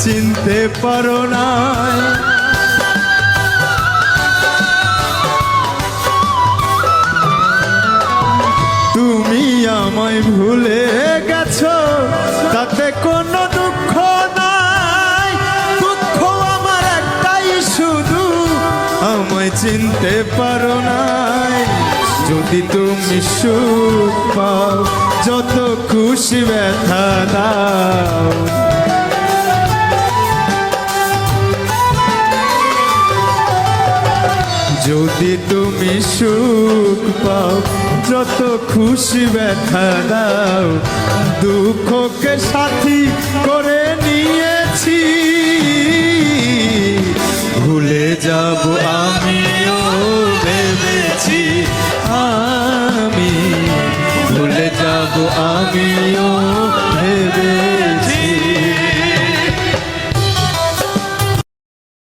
চিনতে পারো না। তুমি আমায় ভুলে গেছো, তাতে কোনো দুঃখ নাই। দুঃখ আমার একটাই শুধু, আমায় চিনতে পারো নাই। যদি তুমি সুখ পাও, যত খুশি ব্যথা দাও। যদি তুমি সুখ পাও, যত খুশি ব্যথা দাও। দুঃখকে সাথী করে নিয়েছি, ভুলে যাব আমিও ভেবেছি। আমি ভুলে যাব আমিও ভেবেছি।